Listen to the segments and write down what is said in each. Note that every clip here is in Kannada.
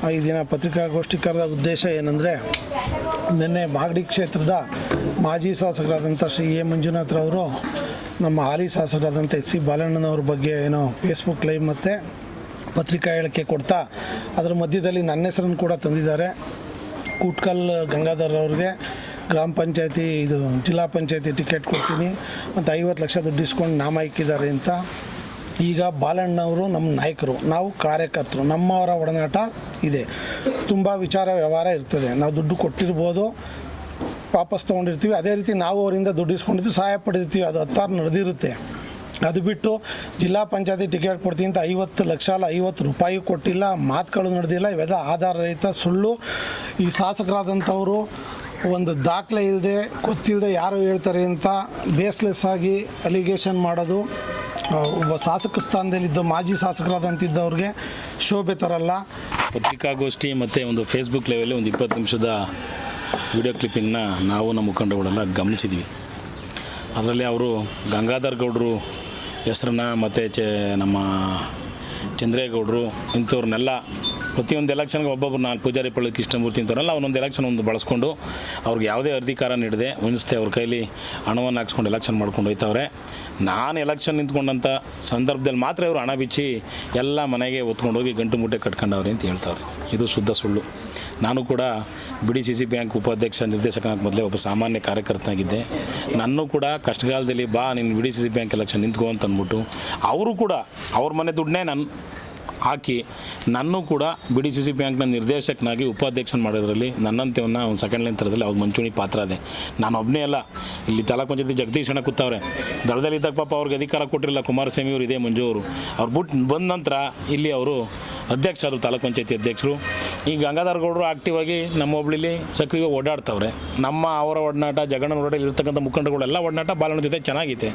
ಈ ದಿನ ಪತ್ರಿಕಾಗೋಷ್ಠಿ ಕರೆದ ಉದ್ದೇಶ ಏನಂದರೆ, ನಿನ್ನೆ ಮಾಗಡಿ ಕ್ಷೇತ್ರದ ಮಾಜಿ ಶಾಸಕರಾದಂಥ ಶ್ರೀ ಎ ಮಂಜುನಾಥ್ರವರು ನಮ್ಮ ಹಾಲಿ ಶಾಸಕರಾದಂಥ ಎಚ್ ಸಿ ಬಾಲಣ್ಣನವ್ರ ಬಗ್ಗೆ ಏನೋ ಫೇಸ್ಬುಕ್ ಲೈವ್ ಮತ್ತು ಪತ್ರಿಕಾ ಹೇಳಿಕೆ ಕೊಡ್ತಾ ಅದರ ಮಧ್ಯದಲ್ಲಿ ನನ್ನ ಹೆಸರನ್ನು ಕೂಡ ತಂದಿದ್ದಾರೆ. ಕೂಟ್ಕಲ್ ಗಂಗಾಧರ್ ಅವ್ರಿಗೆ ಗ್ರಾಮ ಪಂಚಾಯತಿ ಜಿಲ್ಲಾ ಪಂಚಾಯತಿ ಟಿಕೆಟ್ ಕೊಡ್ತೀನಿ ಅಂತ 50 ಲಕ್ಷ ದುಡ್ಡು ಇಸ್ಕೊಂಡು ನಾಮ ಇಕ್ಕಿದ್ದಾರೆ ಅಂತ. ಈಗ ಬಾಲಣ್ಣವರು ನಮ್ಮ ನಾಯಕರು, ನಾವು ಕಾರ್ಯಕರ್ತರು, ನಮ್ಮವರ ಒಡನಾಟ ಇದೆ, ತುಂಬ ವಿಚಾರ ವ್ಯವಹಾರ ಇರ್ತದೆ. ನಾವು ದುಡ್ಡು ಕೊಟ್ಟಿರ್ಬೋದು, ವಾಪಸ್ ತೊಗೊಂಡಿರ್ತೀವಿ, ಅದೇ ರೀತಿ ನಾವು ಅವರಿಂದ ದುಡ್ಡು ಇಸ್ಕೊಂಡಿರ್ತೀವಿ, ಸಹಾಯ ಪಡೆದಿರ್ತೀವಿ, ಅದು 10 ನಡೆದಿರುತ್ತೆ. ಅದು ಬಿಟ್ಟು ಜಿಲ್ಲಾ ಪಂಚಾಯತಿ ಟಿಕೆಟ್ ಕೊಡ್ತೀನಿ ಅಂತ 50 ಲಕ್ಷ ಅಲ್ಲ, 50 ರೂಪಾಯಿ ಕೊಟ್ಟಿಲ್ಲ, ಮಾತುಗಳು ನಡೆದಿಲ್ಲ, ಇವೆಲ್ಲ ಆಧಾರರಹಿತ ಸುಳ್ಳು. ಈ ಶಾಸಕರಾದಂಥವರು ಒಂದು ದಾಖಲೆ ಇಲ್ಲದೆ ಗೊತ್ತಿಲ್ಲದೆ ಯಾರು ಹೇಳ್ತಾರೆ ಅಂತ ಬೇಸ್ಲೆಸ್ ಆಗಿ ಅಲಿಗೇಷನ್ ಮಾಡೋದು ಒಬ್ಬ ಶಾಸಕ ಸ್ಥಾನದಲ್ಲಿದ್ದ ಮಾಜಿ ಶಾಸಕರಾದಂತಿದ್ದವ್ರಿಗೆ ಶೋಭೆ ತರಲ್ಲ. ಪತ್ರಿಕಾಗೋಷ್ಠಿ ಮತ್ತು ಒಂದು ಫೇಸ್ಬುಕ್ ಲೈವಲ್ಲಿ ಒಂದು 20 ನಿಮಿಷದ ವಿಡಿಯೋ ಕ್ಲಿಪ್ಪಿಂಗ್ನ ನಾವು ನಮ್ಮ ಮುಖಂಡಗಳೆಲ್ಲ ಗಮನಿಸಿದ್ವಿ. ಅದರಲ್ಲಿ ಅವರು ಗಂಗಾಧರ್ ಗೌಡರು ಹೆಸರನ್ನ ಮತ್ತು ನಮ್ಮ ಚಂದ್ರೇಗೌಡರು ಇಂಥವ್ರನ್ನೆಲ್ಲ ಪ್ರತಿಯೊಂದು ಎಲೆಕ್ಷನ್ಗೆ ಒಬ್ಬೊಬ್ಬರು 4 ಪೂಜಾರಿ ಪಳ್ಳಿ ಕೃಷ್ಣಮೂರ್ತಿ ಇಂಥವ್ರಲ್ಲ ಒಂದೊಂದು ಎಲೆಕ್ಷನ್ ಒಂದು ಬಳಸ್ಕೊಂಡು ಅವ್ರಿಗೆ ಯಾವುದೇ ಅಧಿಕಾರ ನೀಡದೆ ಉಣಿಸ್ತೆ ಅವ್ರ ಕೈಲಿ ಹಣವನ್ನು ಹಾಕ್ಸ್ಕೊಂಡು ಎಲೆಕ್ಷನ್ ಮಾಡ್ಕೊಂಡು ಹೋಯ್ತವ್ರೆ. ನಾನು ಎಲೆಕ್ಷನ್ ನಿಂತ್ಕೊಂಡಂಥ ಸಂದರ್ಭದಲ್ಲಿ ಮಾತ್ರ ಇವರು ಹಣ ಬಿಚ್ಚಿ ಎಲ್ಲ ಮನೆಗೆ ಹೊತ್ಕೊಂಡೋಗಿ ಗಂಟು ಮುಟ್ಟೆ ಕಟ್ಕೊಂಡವ್ರೆ ಅಂತ ಹೇಳ್ತಾವ್ರೆ. ಇದು ಶುದ್ಧ ಸುಳ್ಳು. ನಾನು ಕೂಡ BDCC ಬ್ಯಾಂಕ್ ಉಪಾಧ್ಯಕ್ಷ ನಿರ್ದೇಶಕನಾಗಿ ಮೊದಲೇ ಒಬ್ಬ ಸಾಮಾನ್ಯ ಕಾರ್ಯಕರ್ತನಾಗಿದ್ದೆ. ನನ್ನೂ ಕೂಡ ಕಷ್ಟಕಾಲದಲ್ಲಿ ಬಾ ನೀನು BDCC ಬ್ಯಾಂಕ್ ಎಲೆಕ್ಷನ್ ನಿಂತ್ಕೋ ಅಂತ ಅಂದ್ಬಿಟ್ಟು ಅವರು ಕೂಡ ಅವ್ರ ಮನೆ ದುಡ್ಡನ್ನೇ ಹಾಕಿ ನನ್ನೂ ಕೂಡ BDCC ಬ್ಯಾಂಕ್ನ ನಿರ್ದೇಶಕನಾಗಿ ಉಪಾಧ್ಯಕ್ಷನ ಮಾಡೋದ್ರಲ್ಲಿ ನನ್ನಂತೆವನ್ನ ಒಂದು ಸೆಕೆಂಡ್ ಲೈನ್ ಥರದಲ್ಲಿ ಅವ್ರು ಮುಂಚೂಣಿ ಪಾತ್ರ ಇದೆ. ನಾನು ಒಬ್ಬನೇ ಅಲ್ಲ, ಇಲ್ಲಿ ತಾಲೂಕು ಪಂಚಾಯತಿ ಜಗದೀಶ್ ಅಣ್ಣ ಕೂತವ್ರೆ. ದಳದಲ್ಲಿ ಇದ್ದಾಗ ಪಾಪ ಅವ್ರಿಗೆ ಅಧಿಕಾರ ಕೊಟ್ಟಿರಲಿಲ್ಲ ಕುಮಾರಸ್ವಾಮಿ ಅವರು, ಇದೇ ಮಂಜು ಅವರು. ಅವ್ರು ಬಂದ ನಂತರ ಇಲ್ಲಿ ಅವರು ಅಧ್ಯಕ್ಷರು, ತಾಲೂಕು ಪಂಚಾಯತಿ ಅಧ್ಯಕ್ಷರು. ಈ ಗಂಗಾಧರ್ ಗೌಡರು ಆಕ್ಟಿವ್ ಆಗಿ ನಮ್ಮ ಒಬ್ಳಿಲಿ ಸಕ್ರಿಯ ಓಡಾಡ್ತವ್ರೆ. ಅವರ ಒಡನಾಟ, ಜಗಣ್ಣನ ಒಡನಾಟ ಇರ್ತಕ್ಕಂಥ ಮುಖಂಡಗಳೆಲ್ಲ ಒಡನಾಟ ಬಾಲಣ್ಣ ಜೊತೆ ಚೆನ್ನಾಗಿದೆ.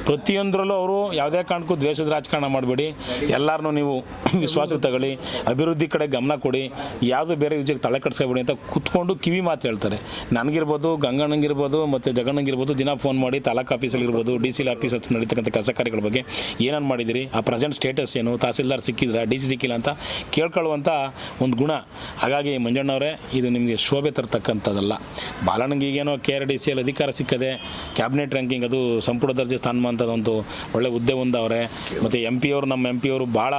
ಪ್ರತಿಯೊಂದರಲ್ಲೂ ಅವರು ಯಾವುದೇ ಕಾರಣಕ್ಕೂ ದ್ವೇಷದ ರಾಜಕಾರಣ ಮಾಡಬೇಡಿ, ಎಲ್ಲರನ್ನೂ ನೀವು ವಿಶ್ವಾಸಕ್ಕೆ ತಗೊಳ್ಳಿ, ಅಭಿವೃದ್ಧಿ ಕಡೆ ಗಮನ ಕೊಡಿ, ಯಾವುದೋ ಬೇರೆ ವಿಷಯಕ್ಕೆ ತಲೆ ಕಟ್ಸ್ಕೊಬೇಡಿ ಅಂತ ಕುತ್ಕೊಂಡು ಕಿವಿ ಮಾತು ಹೇಳ್ತಾರೆ. ನನಗಿರ್ಬೋದು, ಗಂಗಣ್ಣಂಗಿರ್ಬೋದು ಮತ್ತು ಜಗಣ್ಣಂಗಿರ್ಬೋದು ದಿನ ಫೋನ್ ಮಾಡಿ ತಾಲೂಕು ಆಫೀಸಲ್ಲಿರ್ಬೋದು, DC ಆಫೀಸ್ ನಡೀತಕ್ಕಂಥ ಕೆಲಸ ಕಾರ್ಯಗಳ ಬಗ್ಗೆ ಏನೇನು ಮಾಡಿದಿರಿ, ಆ ಪ್ರೆಸೆಂಟ್ ಸ್ಟೇಟಸ್ ಏನು, ತಹಸೀಲ್ದಾರ್ ಸಿಕ್ಕಿದ್ರಾ, DC ಸಿಕ್ಕಿಲ್ಲ ಅಂತ ಕೇಳ್ಕೊಳ್ಳುವಂಥ ಒಂದು ಗುಣ. ಹಾಗಾಗಿ ಮಂಜಣ್ಣವರೇ, ಇದು ನಿಮಗೆ ಶೋಭೆ ತರ್ತಕ್ಕಂಥದ್ದಲ್ಲ. ಬಾಲಣ್ಣಂಗೆ ಈಗೇನೋ KRDCಯಲ್ಲಿ ಅಧಿಕಾರ ಸಿಕ್ಕದೆ, ಕ್ಯಾಬಿನೆಟ್ ರ್ಯಾಂಕಿಂಗ್, ಅದು ಸಂಪುಟ ದರ್ಜೆ ಸ್ಥಾನಮಾನಂಥದ್ದು ಒಳ್ಳೆ ಹುದ್ದೆ ಹೊಂದವ್ರೆ. ಮತ್ತು ನಮ್ಮ MP ಅವರು ಭಾಳ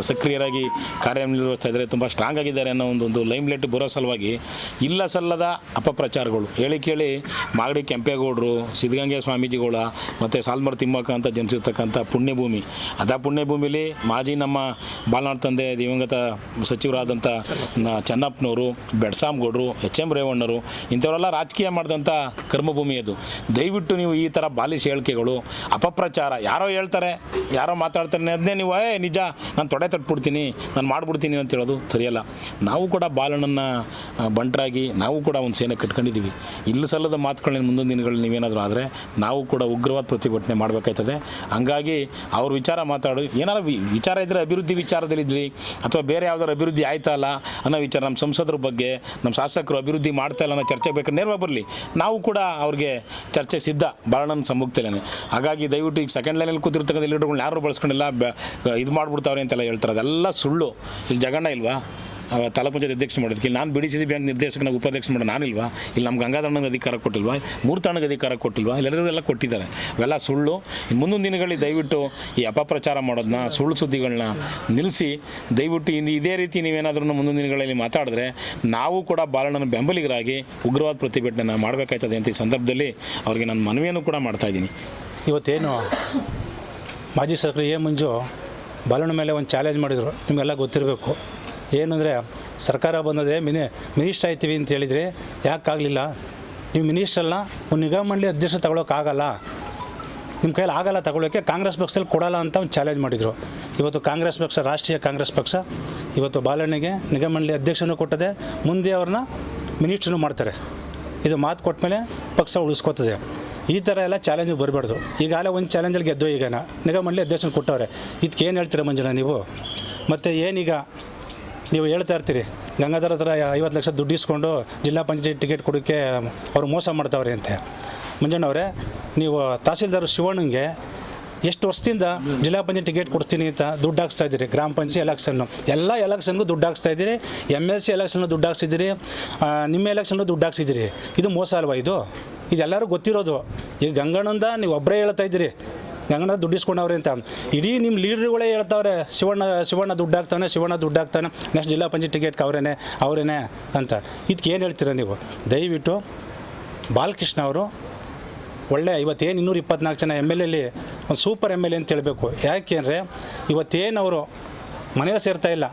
ಸಕ್ರಿಯರಾಗಿ ಕಾರ್ಯನಿರ್ವಹಿಸ್ತಾ ಇದ್ದಾರೆ, ತುಂಬ ಸ್ಟ್ರಾಂಗ್ ಆಗಿದ್ದಾರೆ ಅನ್ನೋ ಒಂದು ಲೈಮ್ಲೈಟ್ ಬರೋ ಸಲುವಾಗಿ ಇಲ್ಲ ಸಲ್ಲದ ಅಪಪ್ರಚಾರಗಳು ಹೇಳಿ ಕೇಳಿ ಮಾಗಡಿ ಕೆಂಪೇಗೌಡರು, ಸಿದ್ಧಗಂಗೆ ಸ್ವಾಮೀಜಿಗಳ ಮತ್ತು ಸಾಲ್ಮರ್ ತಿಮ್ಮಕ್ಕ ಅಂತ ಜನಿಸಿರ್ತಕ್ಕಂಥ ಪುಣ್ಯಭೂಮಿ. ಅದ ಪುಣ್ಯಭೂಮಿಲಿ ಮಾಜಿ ನಮ್ಮ ಬಾಲನಾಳ್ ತಂದೆ ದಿವಂಗತ ಸಚಿವರಾದಂಥ ಚೆನ್ನಪ್ಪನವರು, ಬೆಡ್ಸಾಮ್ಗೌಡರು, HM ರೇವಣ್ಣರು ಇಂಥವರೆಲ್ಲ ರಾಜಕೀಯ ಮಾಡಿದಂಥ ಕರ್ಮಭೂಮಿ ಅದು. ದಯವಿಟ್ಟು ನೀವು ಈ ಥರ ಬಾಲಿಶ್ ಹೇಳಿಕೆಗಳು, ಅಪಪ್ರಚಾರ, ಯಾರೋ ಹೇಳ್ತಾರೆ, ಯಾರೋ ಮಾತಾಡ್ತಾರೆ, ಅದನ್ನೇ ನೀವು ನಿಜ ನಾನು ತೊಡೆ ತಟ್ಬಿಡ್ತೀನಿ, ನಾನು ಮಾಡಿಬಿಡ್ತೀನಿ ಅಂತ ಹೇಳೋದು ಸರಿಯಲ್ಲ. ನಾವು ಕೂಡ ಬಾಲಣ್ಣನ ಬಂಟರಾಗಿ ನಾವು ಕೂಡ ಒಂದು ಸೇನೆ ಕಟ್ಕೊಂಡಿದ್ದೀವಿ. ಇಲ್ಲ ಸಲ್ಲದ ಮಾತುಗಳನ್ನ ಮುಂದಿನ ದಿನಗಳಲ್ಲಿ ನೀವೇನಾದರೂ ಆದರೆ ನಾವು ಕೂಡ ಉಗ್ರವಾದ ಪ್ರತಿಭಟನೆ ಮಾಡಬೇಕಾಯ್ತದೆ. ಹಂಗಾಗಿ ಅವ್ರ ವಿಚಾರ ಮಾತಾಡೋದು, ಏನಾರು ವಿಚಾರ ಇದ್ದರೆ ಅಭಿವೃದ್ಧಿ ವಿಚಾರದಲ್ಲಿದ್ರಿ ಅಥವಾ ಬೇರೆ ಯಾವ್ದಾದ್ರು ಅಭಿವೃದ್ಧಿ ಆಯ್ತಾ ಅಲ್ಲ ಅನ್ನೋ ವಿಚಾರ, ನಮ್ಮ ಸಂಸದರ ಬಗ್ಗೆ, ನಮ್ಮ ಶಾಸಕರು ಅಭಿವೃದ್ಧಿ ಮಾಡ್ತಾ ಇಲ್ಲ ಅನ್ನೋ ಚರ್ಚೆ ಬೇಕಾದ್ರೆ ನೇರವಾಗಿ ಬರಲಿ, ನಾವು ಕೂಡ ಅವ್ರಿಗೆ ಚರ್ಚೆ ಸಿದ್ಧ ಬಾಲಣ್ಣನ ಸಮ್ಮುಖದಲ್ಲೇ. ಹಾಗಾಗಿ ದಯವಿಟ್ಟು ಈಗ ಸೆಕೆಂಡ್ ಲೈನಲ್ಲಿ ಕೂತಿರ್ತಕ್ಕಂಥ ಲೀಡರ್ಗಳನ್ನ ಯಾರು ಬಳಸ್ಕೊಂಡಿಲ್ಲ, ಇದು ಮಾಡ್ಬಿಡ್ತಾವ್ರೆ ಅಂತೆಲ್ಲ ಹೇಳ್ತಾರೆ, ಅದೆಲ್ಲ ಸುಳ್ಳು. ಇಲ್ಲಿ ಜಗಣ್ಣ ಇಲ್ವಾ ತಾಲೂಕು ಪಂಚಾಯತ್ ಅಧ್ಯಕ್ಷ ಮಾಡೋದಕ್ಕೆ? ಇಲ್ಲಿ ನಾನು BDCC ಬ್ಯಾಂಕ್ ನಿರ್ದೇಶಕನಾಗಿ ಉಪಾಧ್ಯಕ್ಷ ಮಾಡೋ ನಾನಿಲ್ವಾ? ಇಲ್ಲಿ ನಮ್ಮ ಗಂಗಾಧರನಿಗೆ ಅಧಿಕಾರ ಕೊಟ್ಟಿಲ್ವಾ? ಮೂರ್ತಣ್ಣಗೆ ಅಧಿಕಾರ ಕೊಟ್ಟಿಲ್ವಾ? ಎಲ್ಲರಿಗೆಲ್ಲ ಕೊಟ್ಟಿದ್ದಾರೆ. ಅವೆಲ್ಲ ಸುಳ್ಳು. ಮುಂದಿನ ದಿನಗಳಲ್ಲಿ ದಯವಿಟ್ಟು ಈ ಅಪಪ್ರಚಾರ ಮಾಡೋದನ್ನ, ಸುಳ್ಳು ಸುದ್ದಿಗಳನ್ನ ನಿಲ್ಲಿಸಿ ದಯವಿಟ್ಟು ಇದೇ ರೀತಿ ನೀವೇನಾದ್ರೂ ಮುಂದಿನ ದಿನಗಳಲ್ಲಿ ಮಾತಾಡಿದ್ರೆ ನಾವು ಕೂಡ ಬಾಲಣ್ಣನ ಬೆಂಬಲಿಗರಾಗಿ ಉಗ್ರವಾದ ಪ್ರತಿಭಟನೆ ಮಾಡಬೇಕಾಯ್ತದೆ ಅಂತ ಈ ಸಂದರ್ಭದಲ್ಲಿ ಅವ್ರಿಗೆ ನಾನು ಮನವಿಯನ್ನು ಕೂಡ ಮಾಡ್ತಾಯಿದ್ದೀನಿ. ಇವತ್ತೇನು ಮಾಜಿ ಶಾಸಕರು ಎ ಮಂಜು ಬಾಲಣ್ಣ ಮೇಲೆ ಒಂದು ಚಾಲೆಂಜ್ ಮಾಡಿದರು, ನಿಮಗೆಲ್ಲ ಗೊತ್ತಿರಬೇಕು. ಏನಂದರೆ ಸರ್ಕಾರ ಬಂದದೆ ಮಿನಿಸ್ಟರ್ ಆಯ್ತೀವಿ ಅಂತ ಹೇಳಿದರೆ ಯಾಕಾಗಲಿಲ್ಲ? ನೀವು ಮಿನಿಸ್ಟ್ರಲ್ಲ, ಒಂದು ನಿಗಮ ಮಂಡಳಿ ಅಧ್ಯಕ್ಷ ತಗೊಳ್ಳೋಕ್ಕಾಗಲ್ಲ, ನಿಮ್ಮ ಕೈಯಲ್ಲಿ ಆಗಲ್ಲ ತಗೊಳ್ಳೋಕ್ಕೆ, ಕಾಂಗ್ರೆಸ್ ಪಕ್ಷದಲ್ಲಿ ಕೊಡಲ್ಲ ಅಂತ ಒಂದು ಚಾಲೆಂಜ್ ಮಾಡಿದರು. ಇವತ್ತು ಕಾಂಗ್ರೆಸ್ ಪಕ್ಷ, ರಾಷ್ಟ್ರೀಯ ಕಾಂಗ್ರೆಸ್ ಪಕ್ಷ ಇವತ್ತು ಬಾಲಣ್ಣಗೆ ನಿಗಮ ಮಂಡಳಿ ಅಧ್ಯಕ್ಷನೂ ಕೊಟ್ಟದೆ, ಮುಂದೆ ಅವ್ರನ್ನ ಮಿನಿಸ್ಟ್ರನ್ನೂ ಮಾಡ್ತಾರೆ. ಇದು ಮಾತು ಕೊಟ್ಟ ಮೇಲೆ ಪಕ್ಷ ಉಳಿಸ್ಕೋತದೆ. ಈ ಥರ ಎಲ್ಲ ಚಾಲೆಂಜ್ ಬರಬಾರ್ದು. ಈಗಾಗಲೇ ಒಂದು ಚಾಲೆಂಜಲ್ಲಿ ಗೆದ್ದು, ಈಗ ನಿಗಮ ಮಂಡಳಿ ಅಧ್ಯಕ್ಷನ ಕೊಟ್ಟವ್ರೆ, ಇದಕ್ಕೇನು ಹೇಳ್ತೀರ ಮಂಜಣ್ಣ ನೀವು? ಮತ್ತು ಏನೀಗ ನೀವು ಹೇಳ್ತಾ ಇರ್ತೀರಿ ಗಂಗಾಧರ ಹತ್ರ 50 ಲಕ್ಷ ದುಡ್ಡು ಇಸ್ಕೊಂಡು ಜಿಲ್ಲಾ ಪಂಚಾಯತ್ ಟಿಕೆಟ್ ಕೊಡೋಕ್ಕೆ ಅವರು ಮೋಸ ಮಾಡ್ತಾವ್ರೆ ಅಂತ. ಮಂಜಣ್ಣವರೇ, ನೀವು ತಹಸೀಲ್ದಾರ್ ಶಿವಣ್ಣಂಗೆ ಎಷ್ಟು ವರ್ಷದಿಂದ ಜಿಲ್ಲಾ ಪಂಚಾಯತ್ ಟಿಕೆಟ್ ಕೊಡ್ತೀನಿ ಅಂತ ದುಡ್ಡು ಹಾಕ್ಸ್ತಾ ಇದ್ದೀರಿ. ಗ್ರಾಮ ಪಂಚಾಯತ್ ಎಲೆಕ್ಷನ್ನು ಎಲ್ಲ ಎಲೆಕ್ಷನ್ಗೂ ದುಡ್ಡು ಹಾಕ್ಸ್ತಾ ಇದ್ದೀರಿ. MLC ಎಲೆಕ್ಷನ್ಗೂ ದುಡ್ಡು ಹಾಕ್ಸಿದ್ದೀರಿ. ನಿಮ್ಮ ಎಲೆಕ್ಷನ್ಗೂ ದುಡ್ಡು ಹಾಕ್ಸಿದ್ದೀರಿ. ಇದು ಮೋಸ ಅಲ್ವಾ? ಇದೆಲ್ಲರೂ ಗೊತ್ತಿರೋದು. ಈಗ ಗಂಗಣ್ಣಂದ ನೀವು ಒಬ್ಬರೇ ಹೇಳ್ತಾ ಇದ್ದೀರಿ ಗಂಗಣ್ಣ ದುಡ್ಡು ಇಸ್ಕೊಂಡವ್ರೆ ಅಂತ. ಇಡೀ ನಿಮ್ಮ ಲೀಡ್ರುಗಳೇ ಹೇಳ್ತಾವ್ರೆ ಶಿವಣ್ಣ ದುಡ್ಡು ಹಾಕ್ತಾನೆ ನೆಕ್ಸ್ಟ್ ಜಿಲ್ಲಾ ಪಂಚಾಯತ್ ಟಿಕೆಟ್ಗೆ ಅವರೇನೆ ಅಂತ. ಇದಕ್ಕೆ ಏನು ಹೇಳ್ತೀರಾ ನೀವು? ದಯವಿಟ್ಟು ಬಾಲಕೃಷ್ಣ ಅವರು ಒಳ್ಳೆ ಇವತ್ತೇನು 224 ಜನ MLA ಒಂದು ಸೂಪರ್ MLA ಅಂತ ಹೇಳಬೇಕು. ಯಾಕೆಂದರೆ ಇವತ್ತೇನು ಅವರು ಮನೆಯಲ್ಲಿ ಸೇರ್ತಾ ಇಲ್ಲ.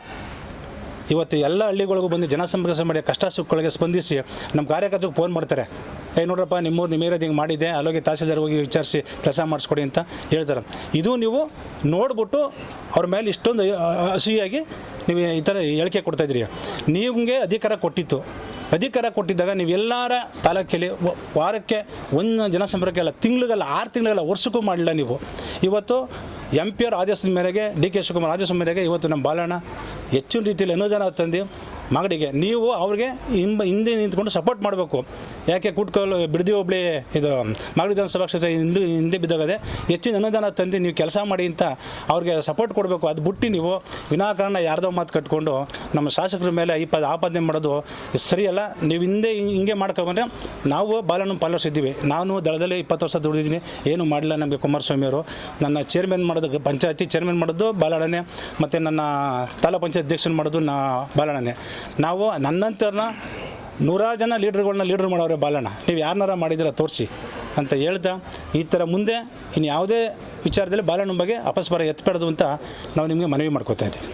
ಇವತ್ತು ಎಲ್ಲ ಹಳ್ಳಿಗಳಿಗೂ ಬಂದು ಜನಸಂಪರ್ಕ ಮಾಡಿ ಕಷ್ಟ ಸುಖಗಳಿಗೆ ಸ್ಪಂದಿಸಿ ನಮ್ಮ ಕಾರ್ಯಕರ್ತರಿಗೆ ಫೋನ್ ಮಾಡ್ತಾರೆ. ನೋಡ್ರಪ್ಪ ನಿಮ್ಮ ಏರಿಯಾದ ಹಿಂಗೆ ಮಾಡಿದೆ, ಅಲ್ಲೋಗಿ ತಹಸೀಲ್ದಾರ್ ಹೋಗಿ ವಿಚಾರಿಸಿ ಕೆಲಸ ಮಾಡಿಸ್ಕೊಡಿ ಅಂತ ಹೇಳ್ತಾರೆ. ಇದು ನೀವು ನೋಡ್ಬಿಟ್ಟು ಅವ್ರ ಮೇಲೆ ಇಷ್ಟೊಂದು ಹಸಿಯಾಗಿ ನೀವು ಈ ಥರ ಹೇಳಿಕೆ ಕೊಡ್ತಾಯಿದ್ರಿ. ನಿಮಗೆ ಅಧಿಕಾರ ಕೊಟ್ಟಿದ್ದಾಗ ನೀವು ಎಲ್ಲರ ತಾಲೂಕಲ್ಲಿ ವಾರಕ್ಕೆ ಒಂದು ಜನಸಂಪರ್ಕ ಎಲ್ಲ ತಿಂಗಳಿಗೆಲ್ಲ 6 ತಿಂಗಳಿಗೆಲ್ಲ ವರ್ಷಕ್ಕೂ ಮಾಡಲಿಲ್ಲ ನೀವು. ಇವತ್ತು MP ಅವ್ರ ಆದೇಶದ ಮೇರೆಗೆ DK ಶಿವಕುಮಾರ್ ಆದೇಶದ ಮೇರೆಗೆ ಇವತ್ತು ನಮ್ಮ ಬಾಲಣ್ಣ ಹೆಚ್ಚಿನ ರೀತಿಯಲ್ಲಿ ಅನುದಾನ ತಂದು ಮಾಗಡಿಗೆ ನೀವು ಅವ್ರಿಗೆ ಹಿಂದೆ ನಿಂತ್ಕೊಂಡು ಸಪೋರ್ಟ್ ಮಾಡಬೇಕು. ಯಾಕೆ ಕೂಟ್ಕೋಲು ಬಿಡದಿ ಹೋಬಳಿ ಇದು ಮಾಗಡಿ ವಿಧಾನಸಭಾ ಕ್ಷೇತ್ರ ಹಿಂದೆ ಬಿದ್ದಾಗದೆ ಹೆಚ್ಚಿನ ಅನುದಾನ ತಂದು ನೀವು ಕೆಲಸ ಮಾಡಿ ಅಂತ ಅವ್ರಿಗೆ ಸಪೋರ್ಟ್ ಕೊಡಬೇಕು. ಅದು ಬಿಟ್ಟು ನೀವು ವಿನಾಕಾರಣ ಯಾರ್ದೋ ಮಾತು ಕಟ್ಕೊಂಡು ನಮ್ಮ ಶಾಸಕರ ಮೇಲೆ ಆಪಾದನೆ ಮಾಡೋದು ಸರಿಯಲ್ಲ. ನೀವು ಹಿಂಗೆ ಮಾಡ್ಕೊಂಡ್ರೆ ನಾವು ಬಾಲಣ್ಣ ಪಾಲಿಸಿದ್ದೀವಿ. ನಾನು ದಳದಲ್ಲಿ 20 ವರ್ಷ ದುಡಿದಿದ್ದೀನಿ, ಏನೂ ಮಾಡಿಲ್ಲ ನಮಗೆ ಕುಮಾರಸ್ವಾಮಿಯವರು. ನನ್ನ ಚೇರ್ಮನ್ ಮಾಡೋದು ಪಂಚಾಯತಿ ಚೇರ್ಮನ್ ಮಾಡೋದು ಬಾಲಣ್ಣನೇ, ಮತ್ತು ನನ್ನ ತಾಲೂಕು ಪಂಚಾಯತ್ ಅಧ್ಯಕ್ಷನ ಮಾಡೋದು ಬಾಲಣ್ಣನೇ. ನಾವು ನನ್ನಂತರನ್ನ 100 ಜನ ಲೀಡರ್ ಮಾಡೋರೆ ಬಾಲಣ್ಣ. ನೀವು ಯಾರನ್ನಾರ ಮಾಡಿದ್ದೀರ ತೋರಿಸಿ ಅಂತ ಹೇಳ್ತಾ ಈ ಥರ ಮುಂದೆ ಇನ್ನು ಯಾವುದೇ ವಿಚಾರದಲ್ಲಿ ಬಾಲಣ್ಣ ಬಗ್ಗೆ ಅಪಸ್ವರ ಎತ್ತಬಾರ್ದು ಅಂತ ನಾವು ನಿಮಗೆ ಮನವಿ ಮಾಡ್ಕೋತಾ ಇದ್ದೀವಿ.